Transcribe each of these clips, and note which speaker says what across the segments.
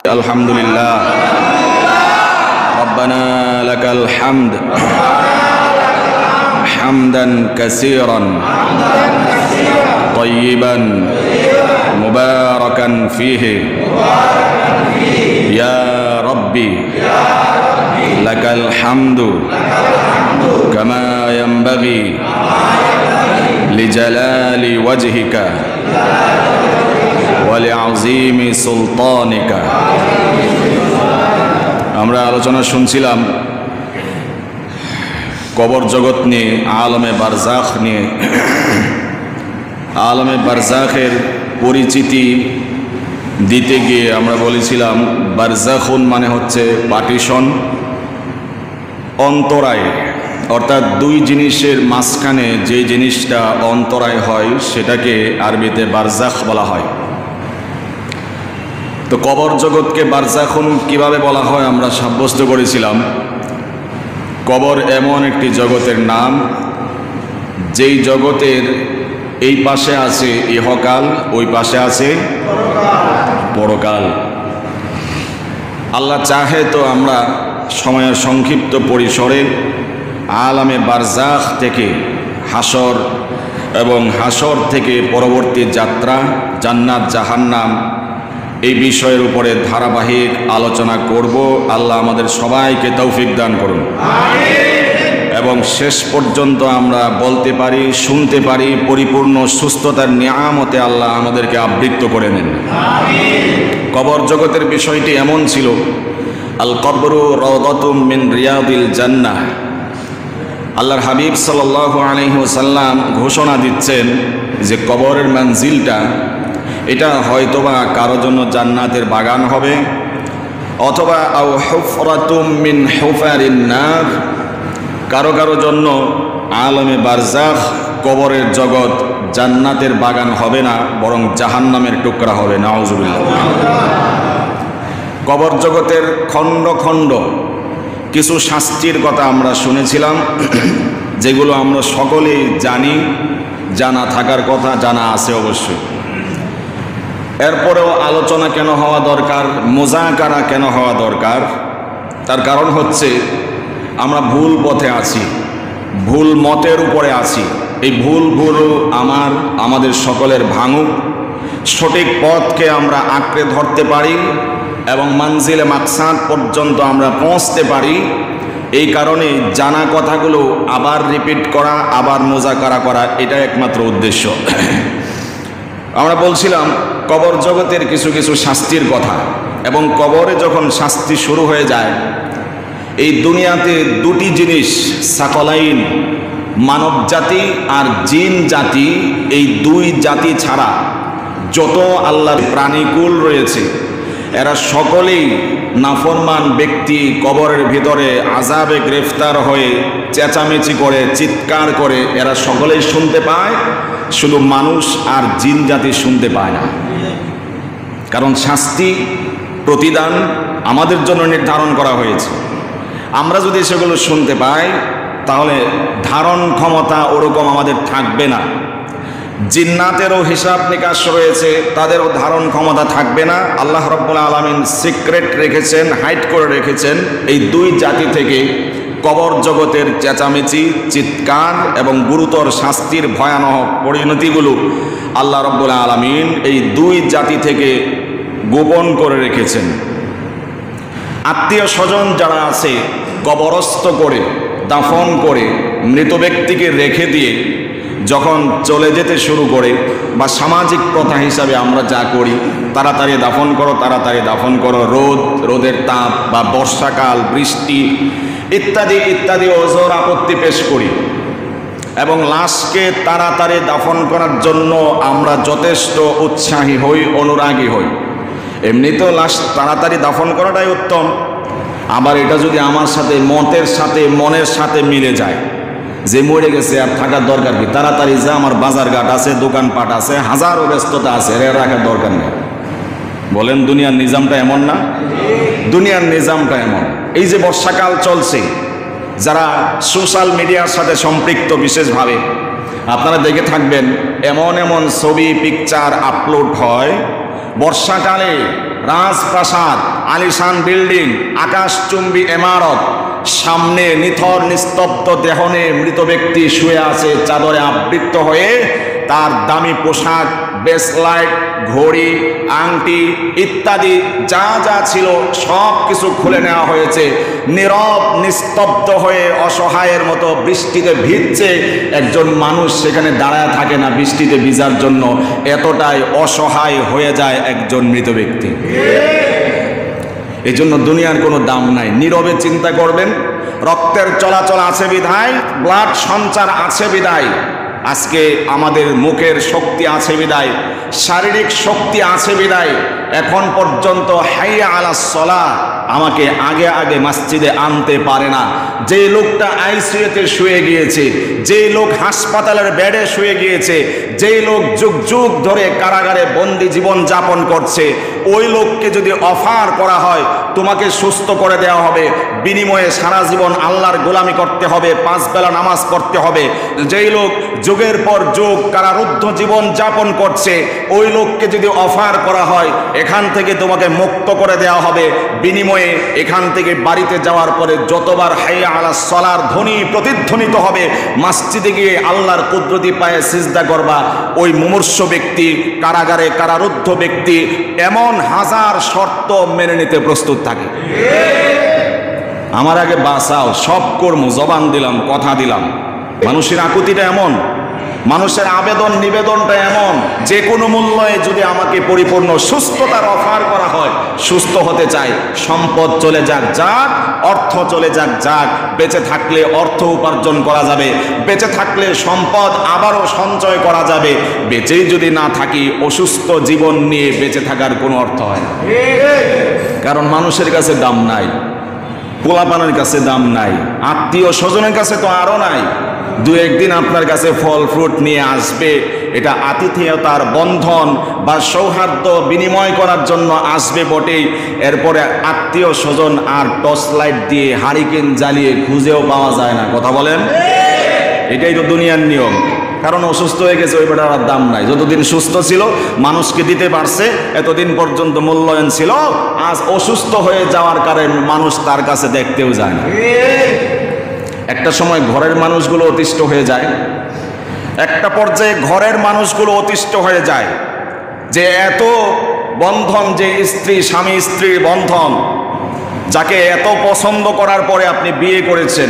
Speaker 1: আলহামদুলিল্লাহ রব্বানা লাকাল হামদ হামদান কাসীরান তাইয়িবান মুবারাকান ফীহি ইয়া রাব্বি লাকাল হামদু কামা ইয়ানবাগি লিজালালি ওয়াজহিকা ওয়া লিআযীমি সুলতানিকা। আমরা আলোচনা শুনছিলাম কবর জগৎ নিয়ে, আলমে বারজাখ নিয়ে। আলমে বারজাখের পরিচিতি দিতে গিয়ে আমরা বলেছিলাম বারজাখুন মানে হচ্ছে পার্টিশন, অন্তরায়, অর্থাৎ দুই জিনিসের মাঝখানে যে জিনিসটা অন্তরায় হয় সেটাকে আরবিতে বারজাখ বলা হয়। তো কবর জগৎকে বারজাখুন কিভাবে বলা হয় আমরা সাব্যস্ত করেছিলাম। কবর এমন একটি জগতের নাম যেই জগতের এই পাশে আছে ইহকাল, ওই পাশে আছে পরকাল। আল্লাহ চাহে তো আমরা সময়ের সংক্ষিপ্ত পরিসরে আলামে বারজাখ থেকে হাসর এবং হাসর থেকে পরবর্তী যাত্রা জান্নাত জাহান্নাম এই বিষয়ের উপরে ধারাবাহিক আলোচনা করব। আল্লাহ আমাদের সবাইকে তৌফিক দান করুন এবং শেষ পর্যন্ত আমরা বলতে পারি, শুনতে পারি, পরিপূর্ণ সুস্থতার নিয়ামতে আল্লাহ আমাদেরকে আবৃত্ত করে নেন। কবর জগতের বিষয়টি এমন ছিল, আল কবরু রাওদাতুম মিন রিয়াদিল জান্নাহ। আল্লাহর হাবিব সাল্লাল্লাহু আলাইহি ওয়াসাল্লাম ঘোষণা দিচ্ছেন যে কবরের মানজিলটা এটা হয়তোবা কারো জন্য জান্নাতের বাগান হবে, অথবা আও হুফরাতুম মিন হুফারিন নার, কারো কারো জন্য আলমে বারজাখ কবরের জগৎ জান্নাতের বাগান হবে না, বরং জাহান্নামের টুকরা হবে। নাউজুবিল্লাহ। কবর জগতের খণ্ড খণ্ড কিছু শাস্তির কথা আমরা শুনেছিলাম, যেগুলো আমরা সকলেই জানি, জানা থাকার কথা, জানা আছে অবশ্যই। এরপরেও আলোচনা কেন হওয়া দরকার, মুযাকারা কেন হওয়া দরকার, তার কারণ হচ্ছে আমরা ভুল পথে আছি, ভুল মতের উপরে আছি। এই ভুলগুলো আমাদের সকলের ভাঙুক, সঠিক পথকে আমরা আঁকড়ে ধরতে পারি এবং মানজিলে মাকসাদ পর্যন্ত আমরা পৌঁছতে পারি। এই কারণে জানা কথাগুলো আবার রিপিট করা, আবার মুযাকারা করা, এটা একমাত্র উদ্দেশ্য। আমরা বলছিলাম কবর জগতের কিছু কিছু শাস্তির কথা, এবং কবরে যখন শাস্তি শুরু হয়ে যায়, এই দুনিয়াতে দুটি জিনিস সাকলাইন, মানব জাতি আর জিন জাতি, এই দুই জাতি ছাড়া যত আল্লাহর প্রাণীকুল রয়েছে এরা সকলেই নাফরমান ব্যক্তি কবরের ভিতরে আযাবে গ্রেফতার হয়ে চেঁচামেচি করে, চিৎকার করে, এরা সকলেই শুনতে পায়, শুধু মানুষ আর জিন জাতি শুনতে পায় না। কারণ শাস্তি, প্রতিদান আমাদের জন্য নির্ধারণ করা হয়েছে। আমরা যদি সেগুলো শুনতে পাই তাহলে ধারণ ক্ষমতা ওরকম আমাদের থাকবে না। জিন্নাতেরও হিসাব নিকাশ রয়েছে, তাদেরও ধারণ ক্ষমতা থাকবে না। আল্লাহ রাব্বুল আলামিন সিক্রেট রেখেছেন, হাইড করে রেখেছেন এই দুই জাতি থেকে কবর জগতের চেঁচামেচি, চিৎকার এবং গুরুতর শাস্তির ভয়ানক পরিণতিগুলো আল্লাহ রাব্বুল আলামিন এই দুই জাতি থেকে গোপন করে রেখেছেন। আত্মীয় স্বজন যারা আছে কবরস্থ করে, দাফন করে, মৃত ব্যক্তিকে রেখে দিয়ে যখন চলে যেতে শুরু করে, বা সামাজিক প্রথা হিসাবে আমরা যা করি, তাড়াতাড়ি দাফন করো, তাড়াতাড়ি দাফন করো, রোদের তাপ বা বর্ষাকাল, বৃষ্টি ইত্যাদি ইত্যাদি ওজোর আপত্তি পেশ করি, এবং লাশকে তাড়াতাড়ি দাফন করার জন্য আমরা যথেষ্ট উৎসাহী হই, অনুরাগী হই। এমনি তো লাশ তাড়াতাড়ি দাফন করাটাই উত্তম, আবার এটা যদি আমার সাথে মনের সাথে মিলে যায় যে মরে গেছে আর থাকার দরকার কি, তাড়াতাড়ি যা, আমার বাজারঘাট আছে, দোকানপাট আছে, হাজারো ব্যস্ততা আছে, এর রাখার দরকার নেই। বলেন দুনিয়ার নিজামটা এমন না? দুনিয়ার নিজামটা এমন। এই যে বর্ষাকাল চলছে, যারা সোশ্যাল মিডিয়ার সাথে সম্পৃক্ত বিশেষভাবে আপনারা দেখে থাকবেন, এমন এমন ছবি পিকচার আপলোড হয় বর্ষাকালে রাজপ্রাসাদ, আলিশান বিল্ডিং, আকাশচুম্বী ইমারত, সামনে নিথর নিস্তব্ধ দেহ নিয়ে মৃত ব্যক্তি শুয়ে আছে চাদরে আবৃত হয়ে। তার দামি পোশাক, ব্রেসলাইট, ঘড়ি, আংটি ইত্যাদি যা যা ছিল সব কিছু খুলে নেওয়া হয়েছে। নীরব নিস্তব্ধ হয়ে অসহায়ের মতো বৃষ্টিতে ভিজছে। একজন মানুষ সেখানে দাঁড়ায় থাকে না বৃষ্টিতে ভিজার জন্য, এতটাই অসহায় হয়ে যায় একজন মৃত ব্যক্তি। এই জন্য দুনিয়ার কোনো দাম নাই। নীরবে চিন্তা করবেন, রক্তের চলাচল আছে বিধায়, ব্লাড সঞ্চার আছে বিধায় আজকে আমাদের মুখের শক্তি আছে বিদায়, শারীরিক শক্তি আছে বিদায় এখন পর্যন্ত হাইয়া আলাস সালাহ আমাকে আগে আগে মসজিদে আনতে পারে না। যে লোকটা আইসিইউতে শুয়ে গিয়েছে, যে লোক হাসপাতালের বেডে শুয়ে গিয়েছে, যে লোক যুগ যুগ ধরে কারাগারে বন্দি জীবন যাপন করছে, ওই লোককে যদি অফার করা হয় তোমাকে সুস্থ করে দেওয়া হবে, বিনিময়ে সারা জীবন আল্লাহর গোলামি করতে হবে, 5 বেলা নামাজ পড়তে হবে, যেই লোক যুগের পর যুগ কারারুদ্ধ জীবন যাপন করছে, ওই লোককে যদি অফার করা হয় এখান থেকে তোমাকে মুক্ত করে দেওয়া হবে, বিনিময়ে এখান থেকে বাড়িতে যাওয়ার পরে যতবার হাইয়া আলাস সালার ধ্বনি প্রতিধ্বনিত হবে মসজিদে গিয়ে আল্লাহর কুদরতি পায়ে সিজদা করবা, ওই মুমূর্ষ ব্যক্তি, কারাগারে কারারুদ্ধ ব্যক্তি এমন হাজার শর্ত মেনে নিতে প্রস্তুত থাকে। আমার আগে বাঁচাও, সব কর্ম জবান দিলাম, কথা দিলাম। মানুষের আকুতিটা এমন, মানুষের আবেদন নিবেদনটা এমন, যে কোনো মূল্যে যদি আমাকে পরিপূর্ণ সুস্থতার অফার করা হয়, সুস্থ হতে চাই, সম্পদ চলে যাক যাক, অর্থ চলে যাক যাক, বেঁচে থাকলে অর্থ উপার্জন করা যাবে, বেঁচে থাকলে সম্পদ আবারও সঞ্চয় করা যাবে, বেঁচেই যদি না থাকি অসুস্থ জীবন নিয়ে বেঁচে থাকার কোনো অর্থ হয় না। কারণ মানুষের কাছে দাম নাই, পোলাপানের কাছে দাম নাই, আত্মীয় স্বজনের কাছে তো আরো নাই। দু একদিন আপনার কাছে ফল ফ্রুট নিয়ে আসবে, এটা আতিথেয়তার বন্ধন বা সৌহার্দ্য বিনিময় করার জন্য আসবে বটেই, এরপরে আত্মীয় স্বজন আর টর্চ লাইট দিয়ে হারিকেন জ্বালিয়ে খুঁজেও পাওয়া যায় না। কথা বলেন, এটাই তো দুনিয়ার নিয়ম। কারণ অসুস্থ হয়ে গেছে, ওই বেটার আর দাম নাই। যতদিন সুস্থ ছিল মানুষকে দিতে পারছে, এতদিন পর্যন্ত মূল্যায়ন ছিল। আজ অসুস্থ হয়ে যাওয়ার কারণে মানুষ তার কাছে দেখতেও যায় না। একটা সময় ঘরের মানুষগুলো অতিষ্ঠ হয়ে যায়, একটা পর্যায়ে ঘরের মানুষগুলো অতিষ্ঠ হয়ে যায় যে এত বন্ধন, যে স্ত্রী স্বামী স্ত্রীর বন্ধন, যাকে এত পছন্দ করার পরে আপনি বিয়ে করেছেন,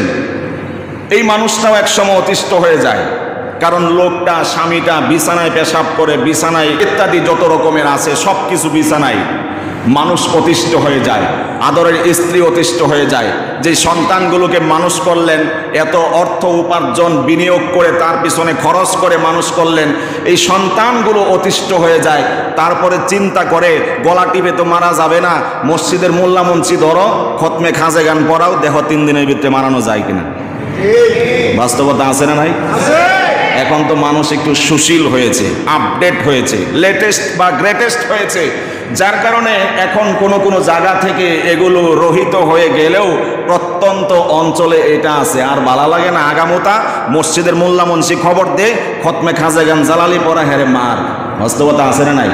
Speaker 1: এই মানুষটাও একসময় অতিষ্ঠ হয়ে যায়। কারণ লোকটা, স্বামীটা বিছানায় পেশাব করে, বিছানায় ইত্যাদি যত রকমের আছে সব কিছু বিছানায়, মানুষ অতিষ্ঠ হয়ে যায়, আদরের স্ত্রী অতিষ্ঠ হয়ে যায়। যে সন্তানগুলোকে মানুষ করলেন, এত অর্থ উপার্জন বিনিয়োগ করে তার পিছনে খরচ করে মানুষ করলেন, এই সন্তানগুলো অতিষ্ঠ হয়ে যায়। তারপরে চিন্তা করে গলা টিপে তো মারা যাবে না, মসজিদের মোল্লা মুন্সি ধরো, খতমে খাজে গান পড়াও, দেখো 3 দিনের ভিতরে মারানো যায় কিনা। বাস্তবতা আছে না নাই? এখন তো মানুষ একটু সুশীল হয়েছে, আপডেট হয়েছে, লেটেস্ট বা গ্রেটেস্ট হয়েছে, যার কারণে এখন কোনো কোনো জায়গা থেকে এগুলো রহিত হয়ে গেলেও প্রত্যন্ত অঞ্চলে এটা আছে। আর ভালো লাগে না, আগামোতা মসজিদের মোল্লা মুন্সি খবর দে, খতমে খাজে গান জালালি পড়া, হেরে মার। বাস্তবতা আছে না নাই?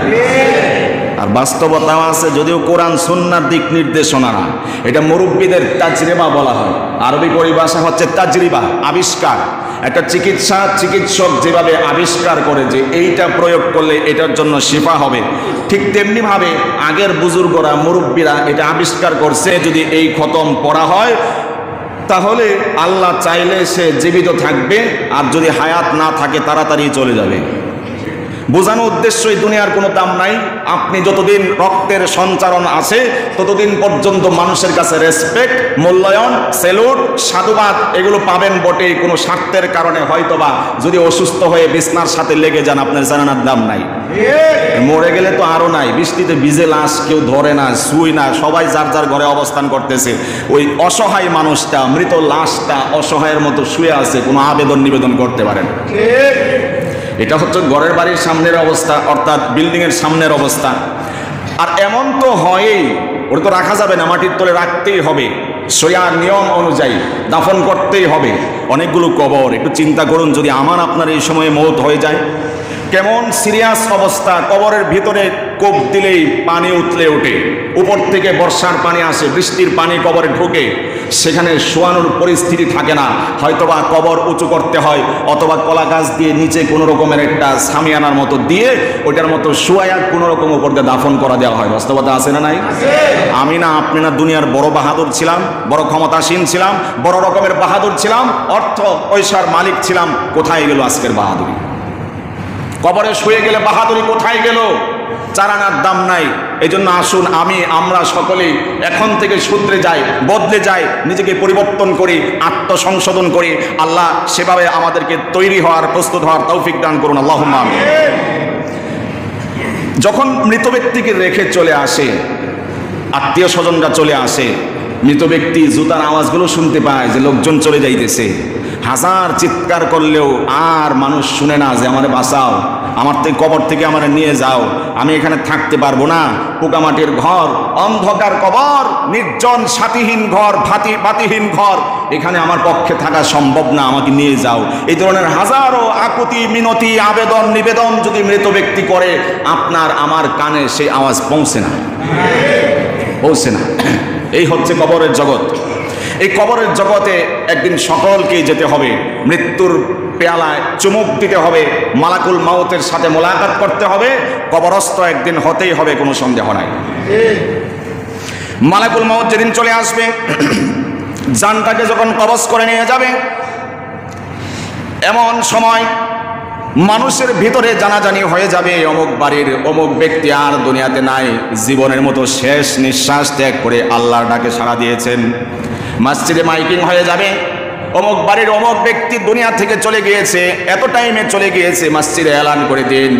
Speaker 1: আর বাস্তবতাও আছে, যদিও কোরআন সুন্নাহর দিক নির্দেশনা না, এটা মুরব্বীদের তাজরিবা বলা হয়। আরবি পরিভাষা হচ্ছে তাজরিবা, আবিষ্কার। একটা চিকিৎসক যেভাবে আবিষ্কার করে যে এইটা প্রয়োগ করলে এটার জন্য শিফা হবে, ঠিক তেমনিভাবে আগের বুজুর্গরা, মুরব্বীরা এটা আবিষ্কার করছে, যদি এই খতম পড়া হয় তাহলে আল্লাহ চাইলে সে জীবিত থাকবে, আর যদি হায়াত না থাকে তাড়াতাড়ি চলে যাবে। বোঝানো উদ্দেশ্যই দুনিয়ার কোনো দাম নাই। আপনি যতদিন রক্তের সঞ্চারণ আছে ততদিন পর্যন্ত মানুষের কাছে রেসপেক্ট, মূল্যায়ন, স্যালুট, সাধুবাদ এগুলো পাবেন বটে। কোনো স্বার্থের কারণে হয়তোবা যদি অসুস্থ হয়ে বিছনার সাথে লেগে যান, আপনার জানার দাম নাই। মরে গেলে তো আরো নাই, বৃষ্টিতে ভিজে লাশ কেউ ধরে না, শুই না, সবাই যার যার ঘরে অবস্থান করতেছে। ওই অসহায় মানুষটা, মৃত লাশটা অসহায়ের মতো শুয়ে আছে, কোনো আবেদন নিবেদন করতে পারেন। এটা হচ্ছে ঘরের বাড়ির সামনের অবস্থা, অর্থাৎ বিল্ডিংয়ের সামনের অবস্থা। আর এমন তো হয়ই, ওটা তো রাখা যাবে না, মাটির তলে রাখতেই হবে, শরিয়ার নিয়ম অনুযায়ী দাফন করতেই হবে। অনেকগুলো কবর, একটু চিন্তা করুন, যদি আমার আপনার এই সময়ে মওত হয়ে যায়, কেমন সিরিয়াস অবস্থা, কবরের ভিতরে কোপ দিলেই পানি উতলে ওঠে, উপর থেকে বর্ষার পানি আসে, বৃষ্টির পানি কবরে ঢোকে, সেখানে শোয়ানোর পরিস্থিতি থাকে না, হয়তোবা কবর উঁচু করতে হয়, অথবা কলা গাছ দিয়ে নিচে কোনো রকমের একটা সামিয়ানার মতো দিয়ে ওইটার মতো শোয়া কোনো রকম উপর দিয়ে দাফন করা দেওয়া হয়। বাস্তবতা আছে না নাই? আমি না আপনি না দুনিয়ার বড় বাহাদুর ছিলাম, বড় ক্ষমতাসীন ছিলাম, বড় রকমের বাহাদুর ছিলাম, অর্থ পয়সার মালিক ছিলাম, কোথায় গেল আজকের বাহাদুরি? কবরে শুয়ে গেলে বাহাদুরি কোথায় গেল? চারানার দাম নাই। এই জন্য আসুন আমরা সকলেই এখন থেকে শুধরে যাই, বদলে যাই, নিজেকে পরিবর্তন করি, আত্মসংশোধন করি। আল্লাহ সেভাবে আমাদেরকে তৈরি হওয়ার, প্রস্তুত হওয়ার তৌফিক দান করুন, আল্লাহুম্মা আমিন। যখন মৃত ব্যক্তিকে রেখে চলে আসে, আত্মীয় স্বজনরা চলে আসে, মৃত ব্যক্তি জুতার আওয়াজগুলো শুনতে পায় যে লোকজন চলে যাইতেছে, হাজার চিৎকার করলেও আর মানুষ শুনে না যে আমারে বাঁচাও, আমার থেকে কবর থেকে আমারে নিয়ে যাও, আমি এখানে থাকতে পারবো না, পোকামাটির ঘর, অন্ধকার কবর, নির্জন সাথীহীন ঘর, বাতিহীন ঘর, এখানে আমার পক্ষে থাকা সম্ভব না, আমাকে নিয়ে যাও। এই ধরনের হাজারো আকুতি, মিনতি, আবেদন, নিবেদন যদি মৃত ব্যক্তি করে, আপনার আমার কানে সেই আওয়াজ পৌঁছে না। এই হচ্ছে কবরের জগৎ। এই কবরের জগতে একদিন সকলকেই যেতে হবে, মৃত্যুর পেয়ালায় চুমুক দিতে হবে, মালাকুল মাউতের সাথে মোলাকাত করতে হবে, কবরস্থ একদিন হতেই হবে, কোনো সন্দেহ নাই। মালাকুল মাউত যেদিন চলে আসবে, জানটাকে যখন কবজ করে নিয়ে যাবে, এমন সময় মানুষের ভিতরে জানাজানি হয়ে যাবে, অমুক বাড়ির অমুক ব্যক্তি আর দুনিয়াতে নাই, জীবনের মতো শেষ নিঃশ্বাস ত্যাগ করে আল্লাহর ডাকে সাড়া দিয়েছেন। মসজিদে মাইকিং হয়ে যাবে, অমুক বাড়ির অমুক ব্যক্তি দুনিয়া থেকে চলে গিয়েছে, এত টাইমে চলে গিয়েছে, মসজিদে এলান করে দিন।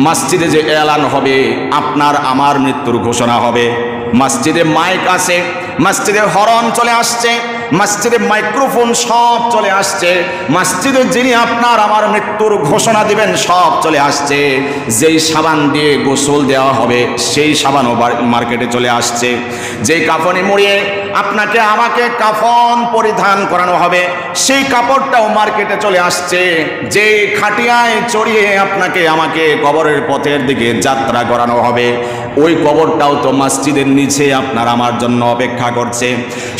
Speaker 1: মসজিদে যে এলান হবে, আপনার আমার মৃত্যুর ঘোষণা হবে। মসজিদে মাইক আছে, মসজিদে হরন চলে আসছে, মসজিদে মাইক্রোফোন সব চলে আসছে, মসজিদে যিনি আপনার আমার মৃত্যুর ঘোষণা দিবেন সব চলে আসছে। যেই সাবান দিয়ে গোসল দেওয়া হবে সেই সাবানও মার্কেটে চলে আসছে। যেই কাফনে মুড়িয়ে আপনাকে আমাকে কাফন পরিধান করানো হবে সেই কাপড়টাও মার্কেটে চলে আসছে। যেই খাটিয়ায় চড়িয়ে আপনাকে আমাকে কবরের পথের দিকে যাত্রা করানো হবে ওই কবরটাও তো মসজিদের নিচে আপনার আমার জন্য অপেক্ষা করছে।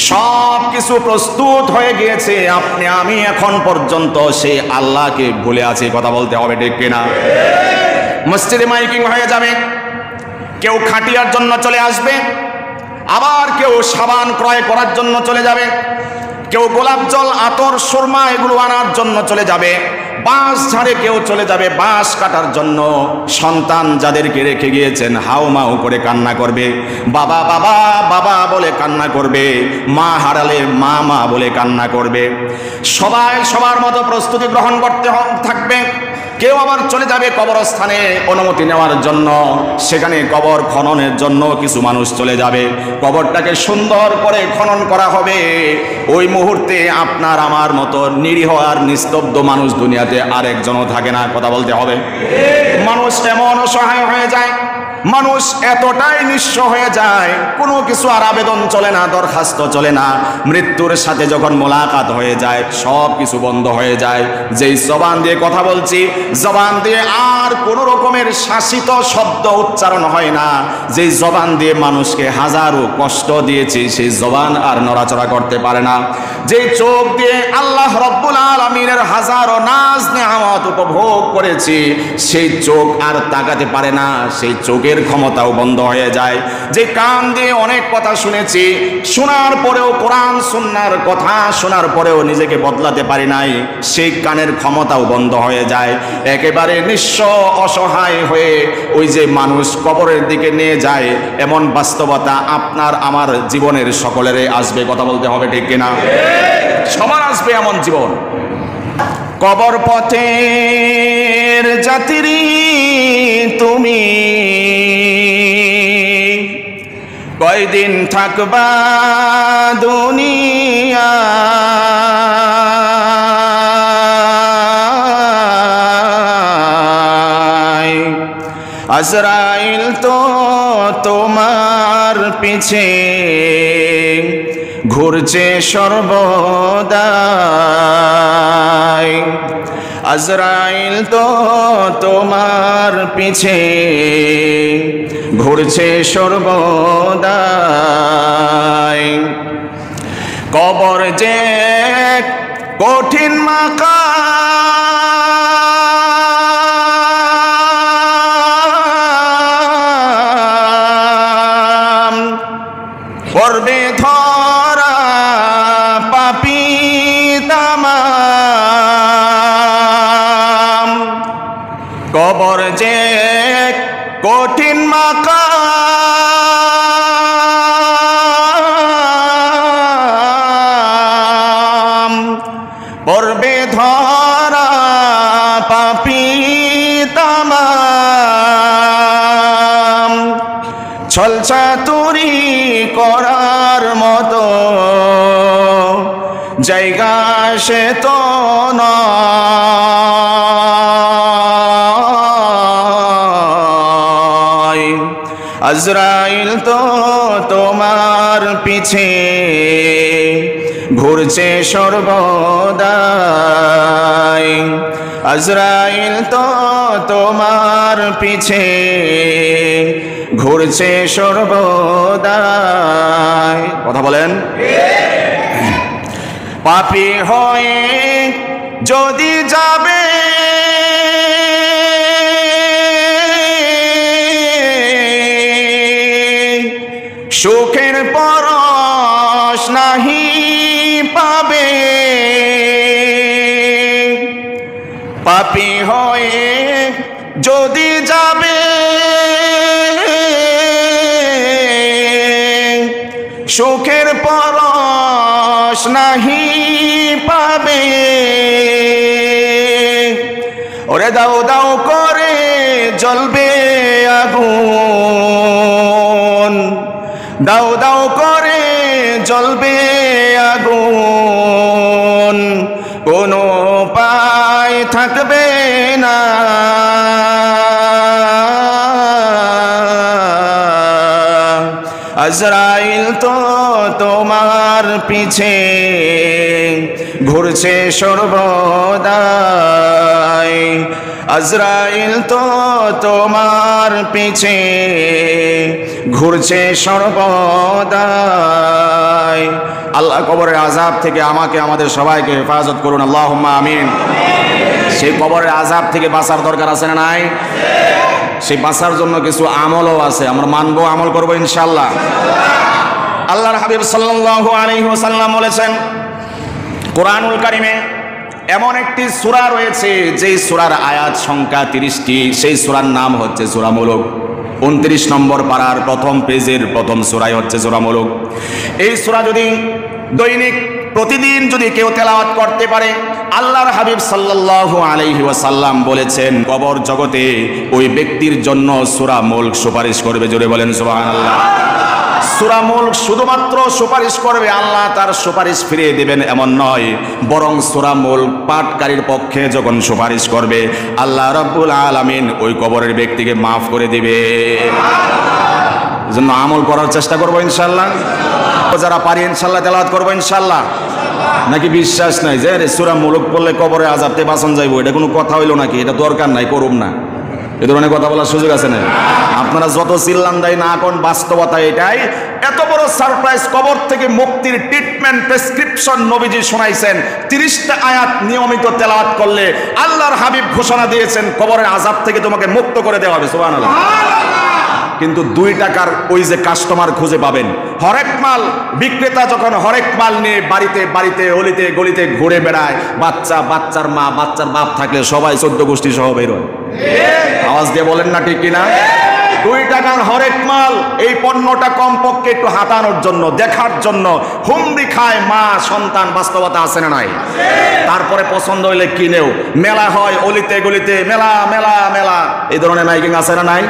Speaker 1: সব কিছু প্রস্তুত হয়ে গিয়েছে, আপনি আমি এখন পর্যন্ত সেই আল্লাহকে ভুলে আছি। কথা বলতে হবে, ঠিক কিনা? মসজিদে মাইকিং হয়ে যাবে, কেউ খাটিয়ার জন্য চলে আসবে, আবার কেউ সাবান ক্রয় করার জন্য চলে যাবে, কেউ গোলাপ জল, আতর, সুরমা এগুলো আনার জন্য চলে যাবে, বাঁশ ঝাড়ে কেউ চলে যাবে বাঁশ কাটার জন্য। সন্তান যাদেরকে রেখে গিয়েছেন হাউ মাউ করে কান্না করবে, বাবা বাবা বাবা বলে কান্না করবে, মা হারালে মা মা বলে কান্না করবে। সবাই সবার মতো প্রস্তুতি গ্রহণ করতে থাকবে। কেউ আবার চলে যাবে কবরস্থানে অনুমতি নেওয়ার জন্য, সেখানে কবর খননের জন্য কিছু মানুষ চলে যাবে, কবরটাকে সুন্দর করে খনন করা হবে। ওই মুহূর্তে আপনার আমার মতো নিরীহ আর নিস্তব্ধ মানুষ দুনিয়াতে আরেকজনও থাকে না। কথা বলতে হবে। মানুষ এমন অসহায় হয়ে যায়, মানুষ এতটাই নিঃস্ব হয়ে যায়, কোনো কিছু আর আবেদন চলে না, দরখাস্ত চলে না। মৃত্যুর সাথে যখন মোলাকাত হয়ে যায় সব কিছু বন্ধ হয়ে যায়। যেই জবান দিয়ে কথা বলছি, জবান দিয়ে আর কোনো রকমের শাসিত শব্দ উচ্চারণ হয় না। যেই জবান দিয়ে মানুষকে হাজারো কষ্ট দিয়েছি সেই জবান আর নড়াচড়া করতে পারে না। যেই চোখ দিয়ে আল্লাহ রব্বুল আলামিনের হাজারো নাজ নেয়ামত উপভোগ করেছি সেই চোখ আর তাকাতে পারে না, সেই চোখের ক্ষমতাও বন্ধ হয়ে যায়। যে কান দিয়ে অনেক কথা শুনেছি, শোনার পরেও কোরআন সুন্নাহর কথা শোনার পরেও নিজেকে বদলাতে পারি নাই, সেই কানের ক্ষমতাও বন্ধ হয়ে যায়। একেবারে নিঃস্ব অসহায় হয়ে ওই যে মানুষ কবরের দিকে নিয়ে যায়, এমন বাস্তবতা আপনার আমার জীবনের সকলেরই আসবে। কথা বলতে হবে, ঠিক কিনা? সবার আসবে এমন জীবন। কবর পথের যাত্রী তুমি কয়দিন থাকবা দুনিয়া, আজরাইল তো তোমার পিছে ঘুরছে সর্বদাই। আজরাইল তো তোমার পিছে ঘুরছে সর্বদাই। কবর যে কঠিন মাকাম, পড়বে ধরা পাপী তামাম। কবর যে কঠিন মাকাম, পড়বে ধরা পাপী তামাম। ছলচাতুরি করার মতো জায়গা সে তো নয়। আজরাইল তো তোমার পিছে ঘুরছে সর্বদাই। আজরাইল তো তোমার পিছে ঘুরছে সর্বদাই। কথা বলেন। পাপী হয়ে যদি যাবে সুখের পরশ নাহি পাবে। পাপী হয়ে যদি যাবে সুখের পরশ নাহি পাবে। ওরে দাও দাও করে জ্বলবে আগুন, দাও দাও করে জ্বলবে আগুন, কোনো উপায় থাকবে না। আজরাইল তো তোমার পিছে ঘুরছে সর্বদাই। আজরাইল তো তোমার পিছে ঘুরছে সর্বদাই। আল্লাহ কবরের আযাব থেকে আমাকে আমাদের সবাইকে হেফাজত করুন, আল্লাহুম্মা আমিন। সেই কবরের আযাব থেকে বাঁচার দরকার আছে না নাই? সেই বাঁচার জন্য কিছু আমলও আছে, আমরা মানবো, আমল করবো ইনশাআল্লাহ। আল্লাহর হাবিব সাল্লাল্লাহু আলাইহি ওয়াসাল্লাম বলেছেন, কোরআনুল কারিমে এমন একটি সূরা রয়েছে যেই সূরার আয়াত সংখ্যা 30টি। সেই সূরার নাম হচ্ছে সূরা মুলক। 29 নম্বর পারার প্রথম পেজের প্রথম সূরাই হচ্ছে সূরা মুলক। এই সূরা যদি দৈনিক প্রতিদিন যদি কেউ তেলাওয়াত করতে পারে, আল্লাহর হাবিব সাল্লাল্লাহু আলাইহি ওয়াসাল্লাম বলেছেন কবর জগতে ওই ব্যক্তির জন্য সূরা মুলক সুপারিশ করবে। জোরে বলেন সুবহানাল্লাহ। সূরা মুলক শুধুমাত্র সুপারিশ করবে, আল্লাহ তার সুপারিশ ফিরিয়ে দেবেন এমন নয়, বরং সূরা মুলক পাঠকারীর পক্ষে যখন সুপারিশ করবে আল্লাহ রাব্বুল আলামিন ওই কবরের ব্যক্তিকে মাফ করে দিবে। এজন্য আমল করার চেষ্টা করবো ইনশাআল্লাহ। যারা পারি ইনশাআল্লাহ তেলাওয়াত করবো ইনশাআল্লাহ। নাকি বিশ্বাস নাই যে সূরা মুলক পড়লে কবরে আযাব থেকে বাঁচান যাইবো, এটা কোনো কথা হইলো নাকি? এটা দরকার নাই, করুম না, এ ধরনের কথা বলার সুযোগ আছে না। আপনারা যত চিল্লান দেয় না কোন, বাস্তবতা এটাই। এত বড় সারপ্রাইজ, কবর থেকে মুক্তির ট্রিটমেন্ট প্রেসক্রিপশন নবীজি শোনাইছেন। 30টা আয়াত নিয়মিত তেলাওয়াত করলে আল্লাহর হাবিব ঘোষণা দিয়েছেন কবরের আযাব থেকে তোমাকে মুক্ত করে দেওয়া হবে। সুবহানাল্লাহ। কিন্তু 2 টাকার ওই যে কাস্টমার খুঁজে পাবেন, হরেক মাল বিক্রেতা যখন হরেক মাল নিয়ে বাড়িতে বাড়িতে অলিতে গলিতে ঘুরে বেড়ায়, বাচ্চা, বাচ্চার মা, বাচ্চার বাপ থাকলে সবাই 14 গোষ্ঠী সহ বের হয়। আওয়াজ দিয়ে বলেন না ঠিক কিনা? 2 টাকার হরেক মাল, এই পণ্যটা কমপক্ষে একটু হাতানোর জন্য, দেখার জন্য হুমড়ি খায় মা সন্তান। বাস্তবতা আছে না নাই? তারপরে পছন্দ হইলে কিনেও। মেলা হয় অলিতে গলিতে, মেলা মেলা মেলা, এই ধরনের মাইকিং আছে না নাই?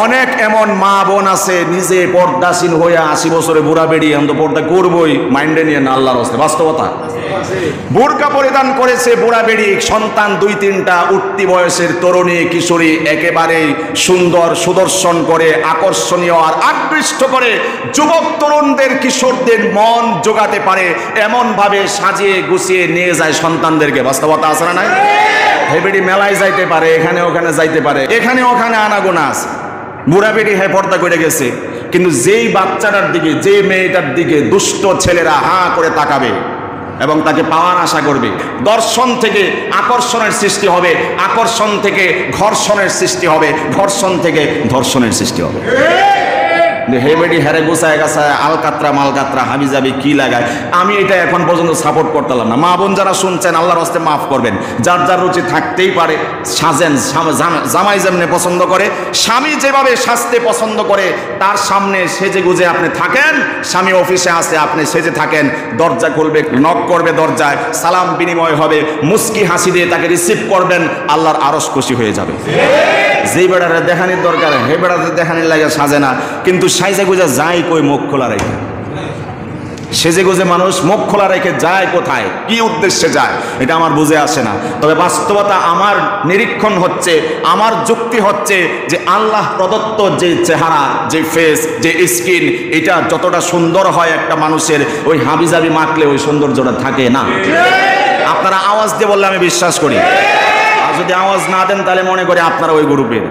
Speaker 1: অনেক এমন মা বোন আছে নিজে পর্দাসীন হয়ে 80 বছরে বুড়া বেরিয়ে আমি তো পর্দা করবই, মাইন্ডে নিয়ে না, আল্লাহর হস্তে বাস্তবতা। বোরকা পরিধান করেছে বুড়া বেড়ি, সন্তান 2-3টা, উঠতি বয়সের তরুণী কিশোরী, একেবারে সুন্দর সুদর্শন করে, আকর্ষণীয় আর আকৃষ্ট করে যুবক তরুণদের কিশোরদের মন জোগাতে পারে, এমন ভাবে সাজিয়ে গুছিয়ে নিয়ে যায় সন্তানদেরকে। বাস্তবতা আছে না নাই? হেবেডি মেলায় যাইতে পারে, এখানে ওখানে যাইতে পারে, এখানে ওখানে আনাগোনা আছে। বুড়া বেড়ি হ্যাঁ পর্দা করে গেছে, কিন্তু যেই বাচ্চাটার দিকে, যে মেয়েটার দিকে দুষ্ট ছেলেরা হাঁ করে তাকাবে এবং তাকে পাওয়ার আশা করবে, দর্শন থেকে আকর্ষণের সৃষ্টি হবে, আকর্ষণ থেকে ঘর্ষণের সৃষ্টি হবে, ঘর্ষণ থেকে ধর্ষণের সৃষ্টি হবে। হেবেডি হেরে গোছায় গাছায় আলকাতরা মালকাতরা হাবিজাবি কি লাগায়, আমি এটা এখন পর্যন্ত সাপোর্ট করতাম না। মা বোন যারা শুনছেন আল্লাহর হস্তে মাফ করবেন, যার যার রুচি থাকতেই পারে। সাজেন, জামাই যেমনি পছন্দ করে, স্বামী যেভাবে সাজতে পছন্দ করে, তার সামনে সেজে গুজে আপনি থাকেন। স্বামী অফিসে আসে, আপনি সেজে থাকেন, দরজা খুলবে, নক করবে দরজায়, সালাম বিনিময় হবে, মুস্কি হাসি দিয়ে তাকে রিসিভ করবেন, আল্লাহর আরশ খুশি হয়ে যাবে। যেই বেড়ারে দেখানির দরকার, হে বেড়াতে দেখানির লাগে সাজে না, কিন্তু সাইজে গুজে যায় কই মুখ খোলা রেখে। সেজে গুজে মানুষ মুখ খোলা রেখে যায় কোথায়, কি উদ্দেশ্যে যায়, এটা আমার বুঝে আসে না। তবে বাস্তবতা, আমার নিরীক্ষণ হচ্ছে, আমার যুক্তি হচ্ছে যে আল্লাহ প্রদত্ত যে চেহারা, যে ফেস, যে স্কিন, এটা যতটা সুন্দর হয় একটা মানুষের, ওই হাবিজাবি মাখলে ওই সৌন্দর্যটা থাকে না। আপনারা আওয়াজ দিয়ে বললে আমি বিশ্বাস করি, আর যদি আওয়াজ না দেন তাহলে মনে করি আপনারা ওই গ্রুপের।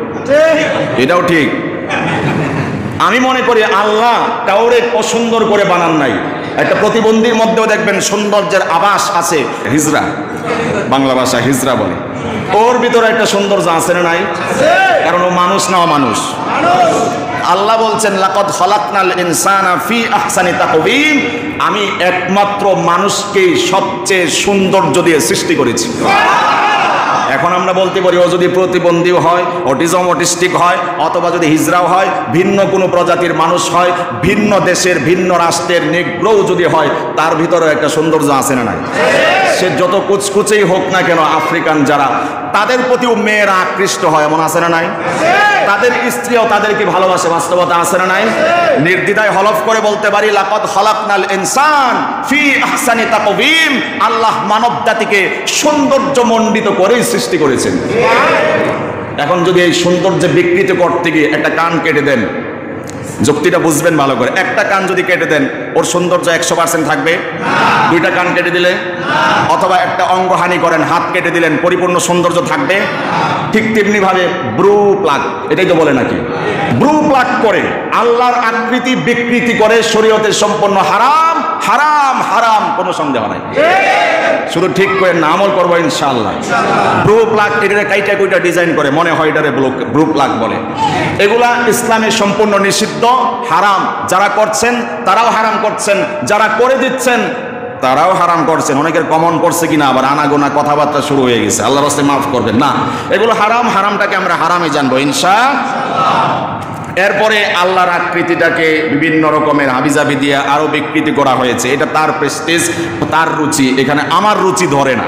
Speaker 1: এটাও ঠিক। আমি মনে করি আল্লাহ কাউরে অসুন্দর করে বানান নাই। একটা প্রতিবন্ধীর মধ্যেও দেখবেন সৌন্দর্যের আভাস আছে। হিজরা, বাংলা ভাষা হিজরা বলে, ওর ভিতরে একটা সৌন্দর্য আছে না নাই? কারণ ও মানুষ না, মানুষ। আল্লাহ বলছেন লাকাদ খালাকনাল ইনসানা ফি আহসানি তাকওয়িম, আমি একমাত্র মানুষকে সবচেয়ে সৌন্দর্য দিয়ে সৃষ্টি করেছি। এখন আমরা বলতে পারি ও যদি প্রতিবন্ধী হয়, অটিস্টিক হয়, অথবা যদি হিজড়াও হয়, ভিন্ন কোনো প্রজাতির মানুষ হয়, ভিন্ন দেশের ভিন্ন রাষ্ট্রের নিগ্রহ যদি হয়, তার ভিতরে একটা সৌন্দর্য আছে না নাই? সে যত কুচকুচেই হোক না কেন, আফ্রিকান যারা, তাদের প্রতিও মেয়েরা আকৃষ্ট হয়, এমন আছে না নাই? তাদের স্ত্রীও তাদেরকে ভালোবাসে, বাস্তবতা আছে না নাই? নির্দ্বিধায় হলফ করে বলতে পারি লাকাদ খালাকনাল ইনসান ফি আহসানি তাকওয়িম, আল্লাহ মানব জাতিকে সৌন্দর্যমণ্ডিত করেই সৃষ্টি করেছেন। এখন যদি এই সৌন্দর্য বিকৃত করতে গিয়ে একটা কান কেটে দেন, যুক্তিটা বুঝবেন ভালো করে, একটা কান যদি কেটে দেন ওর সৌন্দর্য 100% থাকবে? দুইটা কান কেটে দিলে, অথবা একটা অঙ্গহানি করেন, হাত কেটে দিলেন, পরিপূর্ণ সৌন্দর্য থাকবে? ঠিক তেমনি ভাবে ব্রু প্লাগ, এটাই তো বলে নাকি, ব্রু প্লাগ করে আল্লাহর আকৃতি বিকৃতি করে শরীয়তে সম্পূর্ণ হারাম, হারাম, হারাম, কোনো সন্দেহ নাই। শুধু ঠিক করে না, আমল করবো ইনশাআল্লাহ। ব্রু প্লাগ এটারে কাইটা কুইটা ডিজাইন করে, মনে হয় এটারে ব্রু প্লাগ বলে। এগুলা ইসলামে সম্পূর্ণ নিষিদ্ধ, হারাম। যারা করছেন তারাও হারাম করছেন, যারা করে দিচ্ছেন তারাও হারাম করছেন। অনেকের কমন পড়ছে কিনা আবার আনাগোনা কথাবার্তা শুরু হয়ে গেছে, আল্লাহর রাস্তায় মাফ করবেন না। এগুলো হারাম, হারামটাকে আমরা হারামই জানবো ইনশাআল্লাহ। এরপরে আল্লাহর আকৃতিটাকে বিভিন্ন রকমের হাবিজাবি দিয়ে আরো বিকৃতি করা হয়েছে। এটা তার প্রেস্টিজ, তার রুচি। এখানে আমার রুচি ধরে না,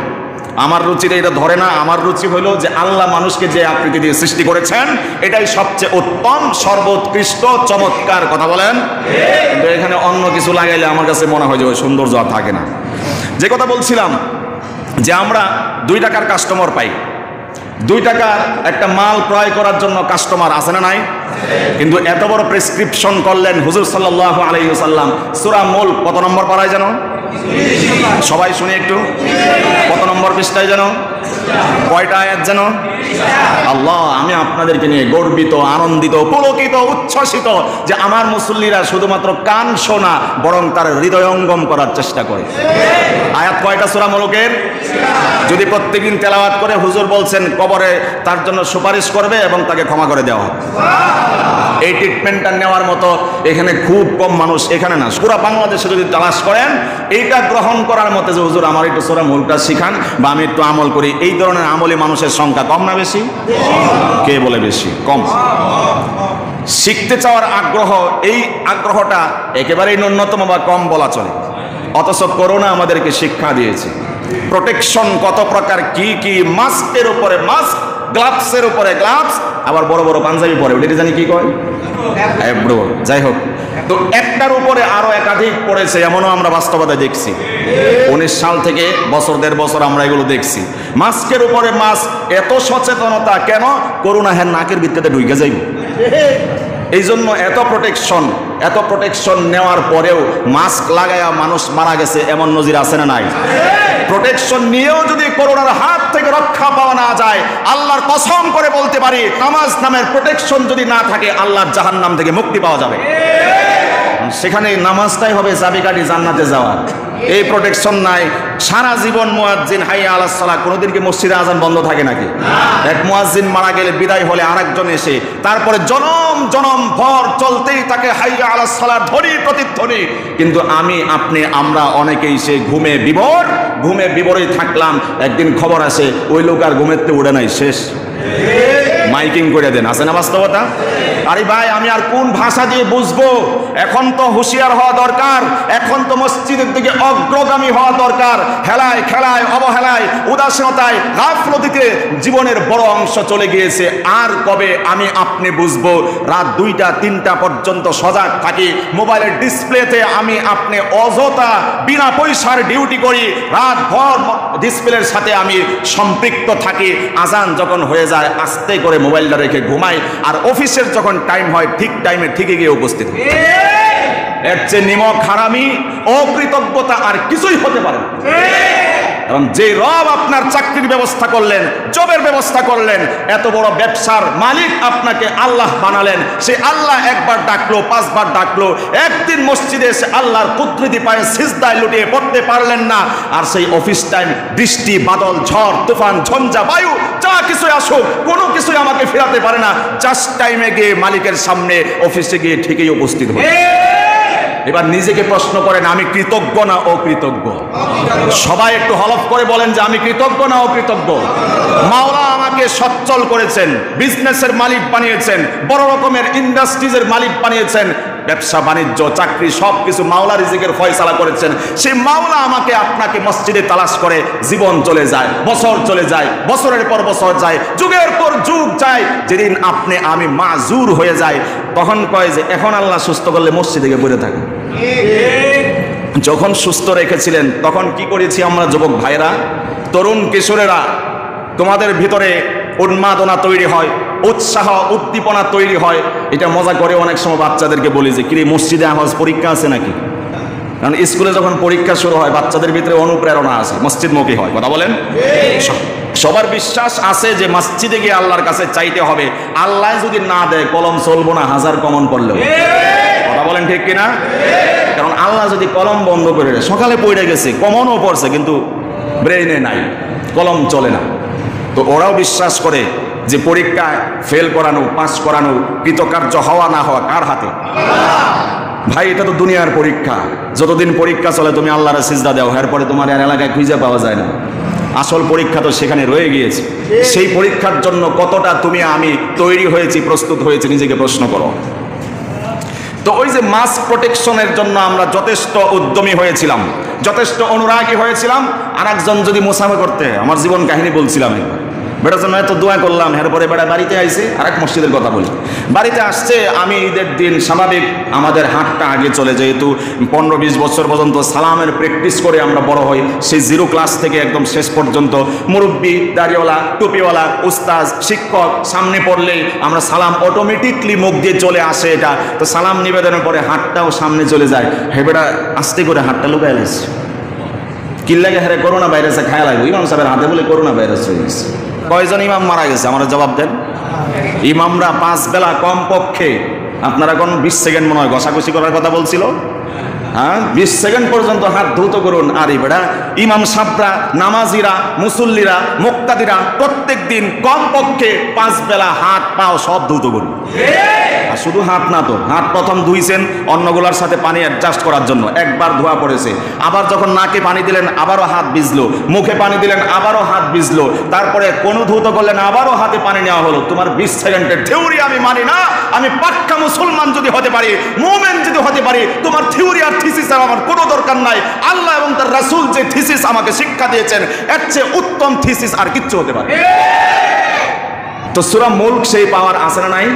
Speaker 1: আমার রুচিটা এটা ধরে না। আমার রুচি হলো যে আল্লাহ মানুষকে যে আকৃতি দিয়ে সৃষ্টি করেছেন এটাই সবচেয়ে উত্তম, সর্বোৎকৃষ্ট, চমৎকার। কথা বলেন? কিন্তু এখানে অন্য কিছু লাগাইলে আমার কাছে মনে হয় যে ওই সৌন্দর্য আর থাকে না। যে কথা বলছিলাম যে আমরা 2 টাকার কাস্টমার পাই, 2 টাকার একটা মাল ক্রয় করার জন্য কাস্টমার আছে না নাই? কিন্তু এত বড় প্রেসক্রিপশন করলেন হুজুর সাল্লাল্লাহু আলাইহি ওয়াসাল্লাম। সূরা মুলক কত নম্বর পারায় জানো? সবাই শুনে একটু, কত নম্বর পৃষ্ঠায় জানো? কয়টা আয়াত জানো? আল্লাহ, আমি আপনাদেরকে নিয়ে গর্বিত, আনন্দিত, পুলকিত, উচ্ছ্বসিত যে আমার মুসল্লিরা শুধুমাত্র কান শোনা, বরং তার হৃদয়ঙ্গম করার চেষ্টা করে। আয়াত কয়টা সূরা মুলকের? যদি প্রত্যেকদিন তেলাওয়াত করে, হুজুর বলছেন কবরে তার জন্য সুপারিশ করবে এবং তাকে ক্ষমা করে দেওয়া হবে। এই ট্রিটমেন্টটা নেওয়ার মতো এখানে খুব কম মানুষ, এখানে না পুরা বাংলাদেশে যদি তালাশ করেন, এইটা গ্রহণ করার মতো যে হুজুর আমার একটু সূরা মুলকটা শিখান বা আমি একটু আমল করি, এই ধরনের আমলি মানুষের সংখ্যা কম না বেশি? কে বলে বেশি? কম। শিখতে চাওয়ার আগ্রহ, এই আগ্রহটা একেবারেই ন্যূনতম বা কম বলা চলে। অথচ করোনা আমাদেরকে শিক্ষা দিয়েছে প্রোটেকশন কত প্রকার, কি কি, মাস্কের উপরে মাস্ক গ্লাভসের উপরে গ্লাভস, আবার বড় বড় পাঞ্জাবি পরে, ওটা জানি কি কয়, এব্রো। যাই হোক, তো একটার উপরে আরো একাধিক পড়েছে, এমনও আমরা বাস্তবতা দেখছি। 19 সাল থেকে বছর দেড় বছর আমরা এগুলো দেখছি। মাস্কের উপরে মাস্ক, এত সচেতনতা কেন? করোনা হ্যাঁ নাকের ভিতরে ঢুকে যাইব, এই জন্য এত প্রোটেকশন নেওয়ার পরেও মাস্ক লাগায়া মানুষ মারা গেছে, এমন নজির আছে না নাই? প্রোটেকশন নিয়েও যদি করোনার হাত থেকে রক্ষা পাওয়া না যায়, আল্লাহর কসম করে বলতে পারি, নামাজ নামের প্রোটেকশন যদি না থাকে, আল্লাহর জাহান্নাম থেকে মুক্তি পাওয়া যাবে। সেখানে নামাজটাই হবে চাবিকাঠি জান্নাতে যাওয়ার। এই প্রোটেকশন নাই, সারা জীবন মুয়াজ্জিন হাইয়া আলাস সালাহ, কোনোদিন কি মসজিদে আজান বন্ধ থাকে নাকি? এক মুয়াজ্জিন মারা গেলে বিদায় হলে আরেকজন এসে তারপরে জনম ভর চলতেই থাকে হাইয়া আলাস সালাহ ধ্বনি প্রতিধ্বনি। কিন্তু আমরা অনেকেই সে ঘুমে বিবরই থাকলাম। একদিন খবর আসে ওই লোক আর ঘুমেতে উড়ে নাই, শেষ, মাইকিং করে দেন। আছে না বাস্তবতা? আরে ভাই, আমি আর কোন ভাষা দিয়ে বুঝবো? এখন তো হুঁশিয়ার হওয়া দরকার, এখন তো মসজিদের দিকে অগ্রগামী হওয়া দরকার। হেলায় খেলায়, অবহেলায়, উদাসীনতায়, গাফলতিতে জীবনের বড় অংশ চলে গিয়েছে। আর কবে আপনি বুঝবো? রাত 2টা-3টা পর্যন্ত সজাগ থাকি, মোবাইলের ডিসপ্লেতে আপনি অযথা বিনা পয়সার ডিউটি করি, রাত ভর ডিসপ্লের সাথে আমি সম্পৃক্ত থাকি। আজান যখন হয়ে যায় আস্তে করে মোবাইলটা রেখে ঘুমাই, আর অফিসের যখন টাইম হয় ঠিক টাইমে ঠিকই গিয়ে উপস্থিত। এর চেয়ে নিমক হারামি, অকৃতজ্ঞতা আর কিছুই হতে পারে না। কারণ যে রব আপনার চাকরির ব্যবস্থা করলেন, জবের ব্যবস্থা করলেন, এত বড় ব্যবসার মালিক আপনাকে আল্লাহ বানালেন, সে আল্লাহ একবার ডাকলো, 5 বার ডাকলো, একদিন মসজিদে এসে আল্লাহর কুদরতি পায়ে সিজদায় লুটিয়ে পড়তে পারলেন না। আর সেই অফিস টাইম, বৃষ্টি বাদল ঝড় তুফান ঝঞ্ঝা বায়ু যা কিছুই আসুক, কোনো কিছুই আমাকে ফেরাতে পারে না। জাস্ট টাইমে গিয়ে মালিকের সামনে অফিসে গিয়ে ঠিকই উপস্থিত হই। এবার নিজেকে প্রশ্ন করেন, আমি কৃতজ্ঞ না অকৃতজ্ঞ? সবাই একটু হলফ করে বলেন যে আমি কৃতজ্ঞ না অকৃতজ্ঞ? মাওলা আমাকে সচ্ছল করেছেন, বিজনেসের মালিক বানিয়েছেন, বড় রকমের ইন্ডাস্ট্রিজের মালিক বানিয়েছেন, ব্যবসা বাণিজ্য চাকরি সবকিছু মাওলা রিজিকের ফয়সালা করেছেন। সেই মাওলা আমাকে আপনাকে মসজিদে তালাশ করে জীবন চলে যায়, বছর চলে যায়, বছরের পর বছর যায়, যুগের পর যুগ যায়। যেদিন আমি মাজুর হয়ে যাই, তখন কয় যে এখন আল্লাহ সুস্থ করলে মসজিদে গিয়ে পড়ে থাকে। যখন সুস্থ রেখেছিলেন তখন কি করেছি আমরা যুবক ভাইরা, তরুণ কিশোরেরা? তোমাদের ভিতরে উন্মাদনা তৈরি হয়, উৎসাহ উদ্দীপনা তৈরি হয়। এটা মজা করে অনেক সময় বাচ্চাদেরকে বলি যে কিরে মসজিদে আওয়াজ পরীক্ষা আছে নাকি? কারণ স্কুলে যখন পরীক্ষা শুরু হয় বাচ্চাদের ভিতরে অনুপ্রেরণা আছে, মসজিদমুখী হয়। কথা বলেন? সবার বিশ্বাস আছে যে মসজিদে গিয়ে আল্লাহর কাছে চাইতে হবে, আল্লাহ যদি না দেয় কলম চলবো না, 1000 কমন পড়লেও। কথা বলেন ঠিক কিনা? কারণ আল্লাহ যদি কলম বন্ধ করে দেয়, সকালে পড়ে গেছে, কমনও পড়ছে কিন্তু ব্রেইনে নাই, কলম চলে না। তো ওরাও বিশ্বাস করে যে পরীক্ষায় ফেল করানো, পাস করানো, কৃতকার্য হওয়া না হওয়া কার হাতে? ভাই, এটা তো দুনিয়ার পরীক্ষা। যতদিন পরীক্ষা চলে তুমি আল্লাহর সিজদা দাও, এরপরে তোমার আর এলাকায় খুঁজে পাওয়া যায় না। আসল পরীক্ষা তো সেখানে রয়ে গিয়েছে। সেই পরীক্ষার জন্য কতটা আমি তৈরি হয়েছি, প্রস্তুত হয়েছি, নিজেকে প্রশ্ন করো। তো ওই যে মাস্ক প্রোটেকশনের জন্য আমরা যথেষ্ট উদ্যমী হয়েছিলাম, যথেষ্ট অনুরাগী হয়েছিলাম। আর একজন যদি মুসাফা করতে, আমার জীবন কাহিনী বলছিলাম, বেটার জন্য এত দোয়া করলাম, এরপরে বেটা বাড়িতে আইসে। আর এক মসজিদের কথা বলি, বাড়িতে আসছে, আমি ঈদের দিন স্বাভাবিক আমাদের হাতটা আগে চলে, যেহেতু 15-20 বছর পর্যন্ত সালামের প্র্যাকটিস করে আমরা বড় হই, সেই 0 ক্লাস থেকে একদম শেষ পর্যন্ত মুরব্বী, দাড়িওয়ালা, টুপিওয়ালা, উস্তাজ, শিক্ষক সামনে পড়লেই আমরা সালাম অটোমেটিকলি মুখ দিয়ে চলে আসে। এটা তো সালাম নিবেদনের পরে হাতটাও সামনে চলে যায়। হে বেটা আস্তে করে হাতটা লুকায় গেছে, কিল্লাগে হেরে করোনা ভাইরাসে খায়া লাগবে। ইমাম সাহেবের হাতে বলে করোনা ভাইরাস হয়ে গেছে। কয়জন ইমাম মারা গেছে? আমরা জবাব দেন। ইমামরা 5 বেলা কমপক্ষে, আপনারা এখন 20 সেকেন্ড মনে হয় ঘষাঘষি করার কথা বলছিল, হ্যাঁ 20 সেকেন্ড পর্যন্ত হাত ধৌত করুন। আর বেটা ইমাম সাহেবরা, নামাজিরা, মুসল্লিরা, মুক্তাদিরা প্রত্যেক দিন কমপক্ষে 5 বেলা হাত পাও সব ধৌত করুন। আর শুধু হাত না, তো হাত প্রথম ধুইছেন অন্যগুলার সাথে পানি অ্যাডজাস্ট করার জন্য, একবার ধোয়া পড়েছে, আবার যখন নাকে পানি দিলেন আবারও হাত ভিজলো, মুখে পানি দিলেন আবারও হাত ভিজলো, তারপরে কোনো ধৌত করলেন আবারও হাতে পানি নেওয়া হলো। তোমার 20 সেকেন্ডের থিওরি আমি মানি না। আমি পাক্কা মুসলমান যদি হতে পারি, মুমিন যদি হতে পারি, তোমার থিওরি আর থিসিস আমার কোনো দরকার নাই। আল্লাহ এবং তার রাসূল যে থিসিস আমাকে শিক্ষা দিয়েছেন, এর চেয়ে উত্তম থিসিস আর কিচ্ছু হতে পারে। তো সূরা মুলক সেই পাওয়ার আছে না নাই?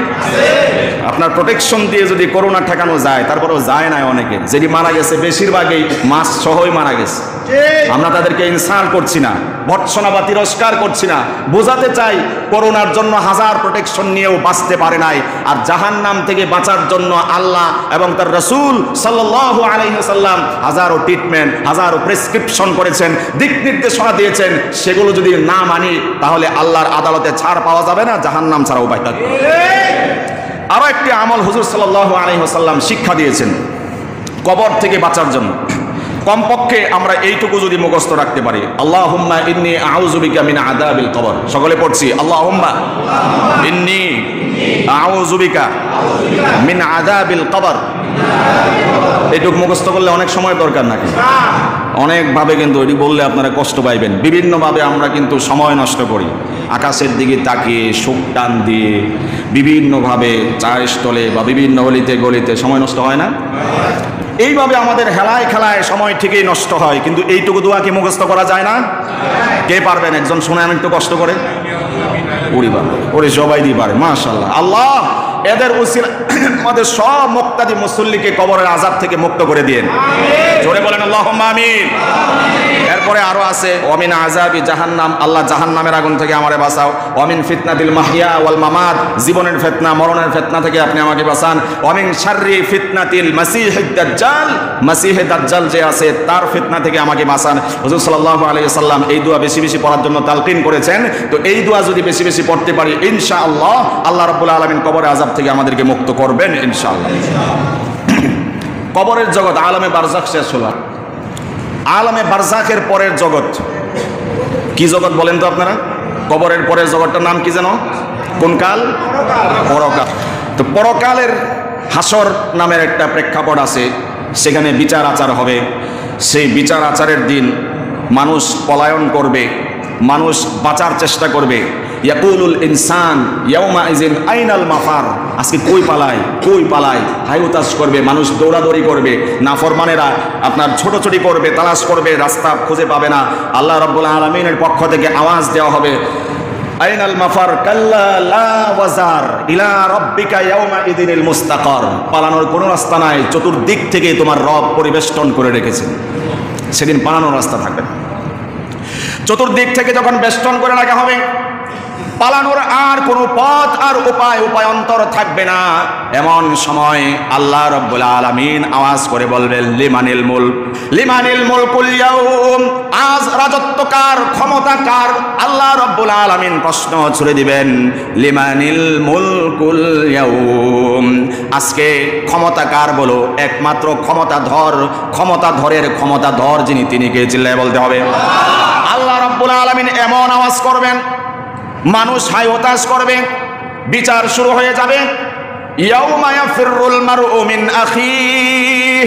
Speaker 1: আপনার প্রোটেকশন দিয়ে যদি করোনা ঠেকানো যায়, তারপরেও যায় না। অনেকে যেটি মারা গেছে বেশিরভাগই মাস্ক সহই মারা গেছে। আমরা তাদেরকে ইনসাল্ট করছি না, ভর্ৎসনা বা তিরস্কার করছি না, বোঝাতে চাই করোনার জন্য হাজার প্রোটেকশন নিয়েও বাঁচতে পারে নাই। আর জাহান্নাম থেকে বাঁচার জন্য আল্লাহ এবং তার রাসূল সাল্লাল্লাহু আলাইহি ওয়াসাল্লাম হাজারো ট্রিটমেন্ট, হাজারো প্রেসক্রিপশন করেছেন, দিক নির্দেশনা দিয়েছেন। সেগুলো যদি না মানি তাহলে আল্লাহর আদালতে ছাড় পাওয়া যাবে না, জাহান্নাম ছাড়া উপায় থাকবে। আরো একটি আমল হুজুর সাল্লাল্লাহু আলাইহি ওয়াসাল্লাম শিক্ষা দিয়েছেন কবর থেকে বাঁচার জন্য। কমপক্ষে আমরা এইটুকু যদি মুখস্থ রাখতে পারি, আল্লাহুম্মা ইন্নী আউযু বিকা মিন আযাবিল কবর। সকলে পড়ছি, আল্লাহুম্মা ইন্নী আউযু বিকা মিন আযাবিল কবর। এইটুকু মুখস্থ করলে অনেক সময় দরকার নাকি? অনেকভাবে কিন্তু এটি বললে আপনারা কষ্ট পাইবেন। বিভিন্নভাবে আমরা কিন্তু সময় নষ্ট করি, আকাশের দিকে তাকিয়ে শোক টান দিয়ে বিভিন্নভাবে চায়ের স্টলে বা বিভিন্ন অলিতে গলিতে সময় নষ্ট হয় না? এইভাবে আমাদের হেলায় খেলায় সময় ঠিকই নষ্ট হয়, কিন্তু এইটুকু দোয়া কি মুখস্থ করা যায় না? কে পারবেন একজন শোনেন একটু কষ্ট করে? পরিবার ওরে সবাই দিয়ে পারে, মাশাআল্লাহ। আল্লাহ এদের উসিলা আমাদের সব মুক্তাদি মুসল্লিকে কবরের আযাব থেকে মুক্ত করে দিয়েন। জোরে বলেন আল্লাহুম্মা আমিন। এরপরে আরো আছে, ওয়ামিন আযাবি জাহান্নাম, আল্লাহ জাহান্নামের আগুন থেকে আমারে বাঁচাও। ওয়ামিন ফিতনাতিল মাহইয়া ওয়াল মামাত, জীবনের ফিতনা মরণের ফিতনা থেকে আপনি আমাকে বাঁচান। ওয়ামিন শাররি ফিতনাতিল মাসিহিদ দাজ্জাল, মাসিহে দাজ্জাল যে আছে তার ফিতনা থেকে আমাকে বাঁচান। হুজুর সাল্লাল্লাহু আলাইহি ওয়াসাল্লাম এই দোয়া বেশি বেশি পড়ার জন্য তালকিন করেছেন। তো এই দোয়া যদি বেশি বেশি পড়তে পারি ইনশাআল্লাহ আল্লাহ রাব্বুল আলামিন কবরের আযাব থেকে আমাদেরকে মুক্ত করবেন ইনশাআল্লাহ। কবরের জগৎ আলামে বারজাখ শেষ হলো। আলামে বারজাখের পরের জগৎ কি জগৎ বলেন তো আপনারা? কবরের পরের জগৎটার নাম কি জানো? কোন কাল? পরকাল। তো পরকালের হাসর নামের একটা প্রেক্ষাপট আছে, সেখানে বিচার আচার হবে। সেই বিচার আচারের দিন মানুষ পলায়ন করবে, মানুষ বাঁচার চেষ্টা করবে। ইয়াকুলুল ইনসান ইয়াউমা ইযিন আইনাল মাফার, আজকে কই পালায় কই পালায়, হাইউতাস করবে, মানুষ দৌড়াদৌড়ি করবে। নাফরমানেরা আপনার ছোটাছুটি করবে, তালাশ করবে, রাস্তা খুঁজে পাবে না। আল্লাহ রাব্বুল আলামিনের পক্ষ থেকে আওয়াজ দেওয়া হবে, আইনাল মাফার কাল্লা লা ওয়াজার ইলা রাব্বিকা ইয়াউমা ইযিনিল মুস্তাকার। পালানোর কোনো রাস্তা নাই, চতুর্দিক থেকে তোমার রব পরিবেষ্টন করে রেখেছেন। সেদিন পালানোর রাস্তা থাকবে না। চতুর্দিক থেকে যখন বেষ্টন করে রাখা হবে, পালানোর আর কোনো পথ আর উপায়ন্তর থাকবে না। এমন সময় আল্লাহ রাব্বুল আলামিন আওয়াজ করে বলবেন, লিমানিল মুলক, লিমানিল মুলকুল ইয়াউম, আজ রাজত্ব কার, ক্ষমতা কার? আল্লাহ রাব্বুল আলামিন প্রশ্ন ছুড়ে দিবেন, লিমানিল মুলকুল ইয়াউম, আজকে ক্ষমতা কার বলো? একমাত্র ক্ষমতাধরের ক্ষমতাধর যিনি, তিনি কে? চিল্লায় বলতে হবে। আল্লাহ রাব্বুল আলামিন এমন আওয়াজ করবেন, মানুষ হাই হতাশ করবে, বিচার শুরু হয়ে যাবে। ইয়াউমা ইয়াফিরুল মারউ মিন আখিহি,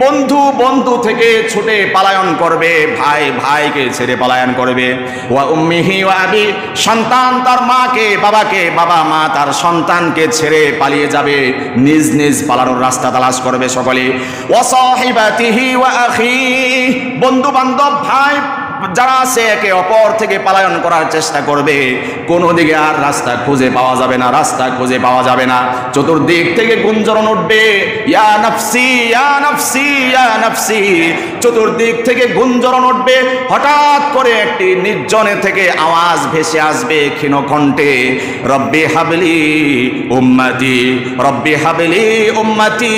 Speaker 1: বন্ধু বন্ধু থেকে ছুটে পলায়ন করবে, ভাই ভাইকে ছেড়ে পলায়ন করবে। ওয়া উম্মিহি ওয়া আবি, সন্তান তার মাকে বাবাকে, বাবা মা তার সন্তানকে ছেড়ে পালিয়ে যাবে, নিজ নিজ পালানোর রাস্তা তালাশ করবে সকলে। ওয়া সাহিবাতিহি ওয়া আখিহি, বন্ধু বান্ধব ভাই যারা আছে একে অপর থেকে পলায়ন করার চেষ্টা করবে। কোনো দিকে আর রাস্তা খুঁজে পাওয়া যাবে না, রাস্তা খুঁজে পাওয়া যাবে না। চতুর্দিক থেকে গুঞ্জন উঠবে, ইয়া নাফসি ইয়া নাফসি ইয়া নাফসি, চতুর্দিক থেকে গুঞ্জন উঠবে। হঠাৎ করে একটি নির্জনে থেকে আওয়াজ ভেসে আসবে ক্ষীণ কণ্ঠে, রব্বি হাবলি উম্মতি, রব্বি হাবলি উম্মতি,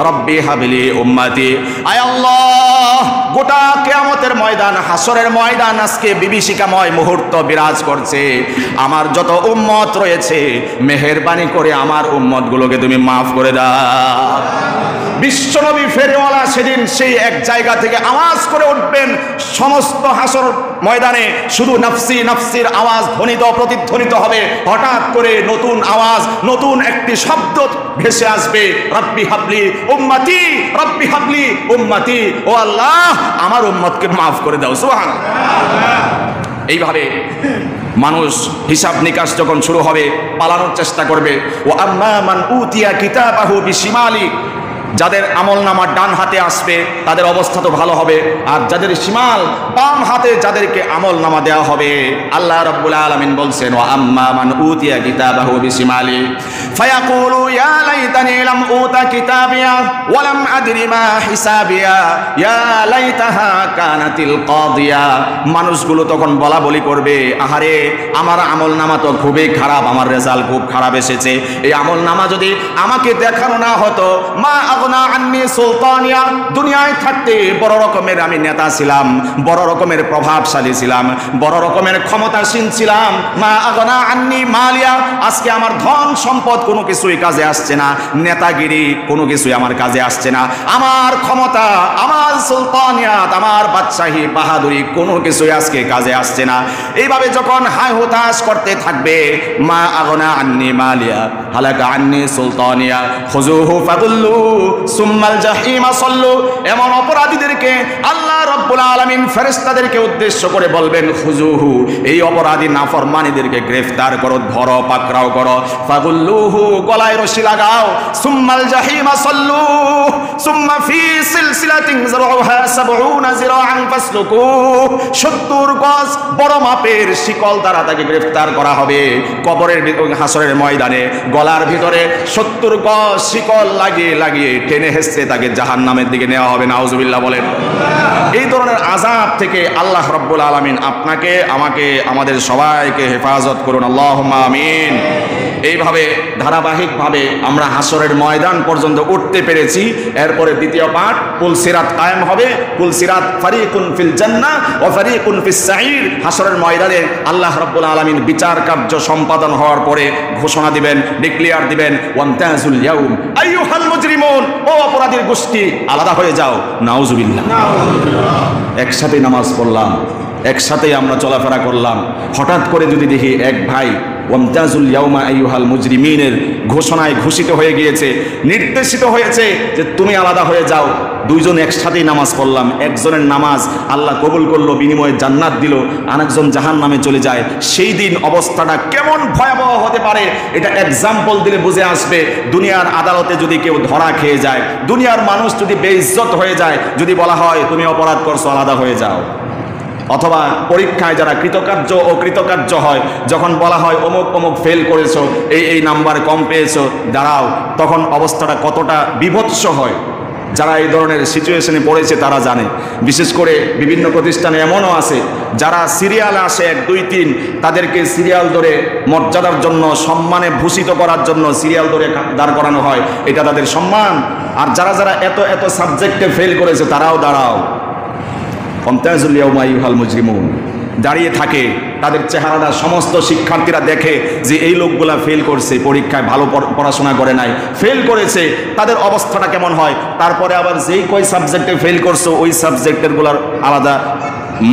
Speaker 1: রব্বি হাবলি উম্মতি। আয় আল্লাহ, গোটা কিয়ামতের ময়দান, হাসরের ময়দান আজকে বিভীষিকাময় মুহূর্ত বিরাজ করছে। আমার যত উম্মত রয়েছে, মেহেরবানি করে আমার উম্মতগুলোকে তুমি মাফ করে দাও। বিশ্বনবী ফেরেওয়ালা সেদিন সেই এক জায়গা থেকে আওয়াজ করে উঠবেন, সমস্ত হাসর ময়দানে শুধু নাফসি নাফসির আওয়াজ ধ্বনিত প্রতিধ্বনিত হবে। হঠাৎ করে নতুন আওয়াজ, নতুন একটি শব্দ ভেসে আসবে, রব্বি হাবলি উম্মতি, রব্বি হাবলি উম্মতি, ও আল্লাহ আমার উম্মতকে মাফ করে দাও। সুবহানাল্লাহ। এইভাবে মানুষ হিসাব নিকাশ যখন শুরু হবে, পালানোর চেষ্টা করবে। ও আম্মা মান উতিয়া কিতাবাহু বিশিমালি, যাদের আমল নামা ডান হাতে আসবে তাদের অবস্থা তো ভালো হবে, আর যাদের শিমাল বাম হাতে যাদেরকে আমল নামা দেওয়া হবে, আল্লাহ রাব্বুল আলামিন বলছেন ওয়া আম্মা মান উতিয়া কিতাবাহু বিশিমালি ফায়াকুলু ইয়া লাইতানি লাম উতা কিতাবিয়া ওয়া লাম আদরি মা হিসাবিয়া ইয়া লাইতাহা কানাতিল কাদিয়া। মানুষগুলো তখন বলা বলি করবে, আহারে আমার আমল নামা তো খুবই খারাপ, আমার রেজাল্ট খুব খারাপ এসেছে, এই আমল নামা যদি আমাকে দেখানো না হতো, মা আগনা আন্নি সুলতানিয়া, দুনিয়ায় থাকতে বড় রকমের আমি নেতা ছিলাম, বড় রকমের প্রভাবশালী ছিলাম, বড় রকমের ক্ষমতাসীন ছিলাম, মা আগনা আন্নি মালিয়া, আজকে আমার ধন সম্পদ কোনো কিছুই কাজে আসছে না, নেতাগিরি কোনো কিছুই আমার কাজে আসছে না, আমার ক্ষমতা, আমার সুলতানিয়াত, আমার বাদশাহী বাহাদুরি কোনো কিছুই আজকে কাজে আসছে না। এইভাবে যখন হায় হতাশ করতে থাকবে, মা আগনা আন্নি মালিয়া হালাকা আন্নি সুলতানিয়া খুযুহু ফাগুল্লু সুম্মাল জাহিমা সাল্লু, এমন অপরাধীদেরকে আল্লাহ রাব্বুল আলামিন ফেরেশতাদেরকে উদ্দেশ্য করে বলবেন, খুযুহু, এই অপরাধী নাফরমানীদেরকে গ্রেফতার করো, ধরো, পাকড়াও করো, ফাগুল্লুহু, গলায় রশি লাগাও, সুম্মাল জাহিমা সাল্লু সুম্মা ফি সিলসিলাতিন যারউহা 70 যিরাআন ফাসলুকু, 70 গজ বড় মাপের শিকল দ্বারা তাকে গ্রেফতার করা হবে কবরের হাসরের ময়দানে, গলার ভিতরে 70 গজ শিকল লাগিয়ে লাগিয়ে টেনে হেসে তাকে জাহান্নামের দিকে নেওয়া হবে। নাউজুবিল্লাহ বলেন। এই ধরনের আযাব থেকে আল্লাহ রাব্বুল আলামিন আপনাকে, আমাকে, আমাদের সবাইকে হেফাজত করুন, আল্লাহুম্মা আমিন। এইভাবে ধারাবাহিকভাবে আমরা হাসরের ময়দান পর্যন্ত উঠতে পেরেছি। এরপরে দ্বিতীয় পাঠ পুল সিরাত কায়েম হবে। পুল সিরাত ফারিকুন ফিল জান্নাহ ওয়া ফারিকুন ফিস সাঈর। হাসরের ময়দানে আল্লাহ রাব্বুল আলামিন বিচার কার্য সম্পাদন হওয়ার পরে ঘোষণা দিবেন, ডিক্লেয়ার দিবেন, ওয়ান্তাজুল ইয়াউম আইয়ুহাল মুজরিমুন, ও অপরাধীর গোষ্ঠী আলাদা হয়ে যাও। নাউজুবিল্লাহ। একসাথে নামাজ পড়লাম, একসাথেই আমরা চলাফেরা করলাম, হঠাৎ করে যদি দেখি এক ভাই ওয়ামতাজুল ইয়াউমা আইয়ুহাল মুজরিমিনের ঘোষণায় ঘোষিত হয়ে গিয়েছে, নির্দেশিত হয়েছে যে তুমি আলাদা হয়ে যাও, দুইজন একসাথেই নামাজ পড়লাম, একজনের নামাজ আল্লাহ কবুল করলো, বিনিময়ে জান্নাত দিল, আরেকজন জাহান্নামে চলে যায়, সেই দিন অবস্থাটা কেমন ভয়াবহ হতে পারে এটা এক্সাম্পল দিলে বুঝে আসবে। দুনিয়ার আদালতে যদি কেউ ধরা খেয়ে যায়, দুনিয়ার মানুষ যদি বেইজ্জত হয়ে যায়, যদি বলা হয় তুমি অপরাধ করছো আলাদা হয়ে যাও, অথবা পরীক্ষায় যারা কৃতকার্য ও কৃতকার্য হয়, যখন বলা হয় অমুক অমুক ফেল করেছো, এই নাম্বার কম পেয়েছো, দাঁড়াও, তখন অবস্থাটা কতটা বিভৎস হয়। যারা এই ধরনের সিচুয়েশনে পড়েছে তারা জানে। বিশেষ করে বিভিন্ন প্রতিষ্ঠানে এমনও আছে যারা সিরিয়াল আসে 1, 2, 3, তাদেরকে সিরিয়াল ধরে মর্যাদার জন্য, সম্মানে ভূষিত করার জন্য সিরিয়াল ধরে দাঁড় করানো হয়, এটা তাদের সম্মান। আর যারা যারা এত এত সাবজেক্টে ফেল করেছে তারাও দাঁড়াও, ওয়ামতাজুল ইয়াউমা আইয়ুহাল মুজরিমুন, দাঁড়িয়ে থাকে। তাদের চেহারাটা সমস্ত শিক্ষার্থীরা দেখে যে এই লোকগুলা ফেল করছে, পরীক্ষায় ভালো পড়াশোনা করে নাই, ফেল করেছে, তাদের অবস্থাটা কেমন হয়। তারপরে আবার যেই কয় সাবজেক্টে ফেল করছো ওই সাবজেক্টেরগুলোর আলাদা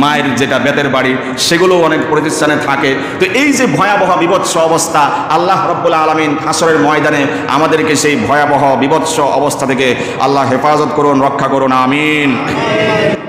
Speaker 1: মায়ের যেটা বেতের বাড়ি, সেগুলো অনেক প্রতিষ্ঠানে থাকে। তো এই যে ভয়াবহ বিভৎস অবস্থা, আল্লাহ রাব্বুল আলামিন হাসরের ময়দানে আমাদেরকে সেই ভয়াবহ বিভৎস অবস্থা থেকে আল্লাহ হেফাজত করুন, রক্ষা করুন, আমিন।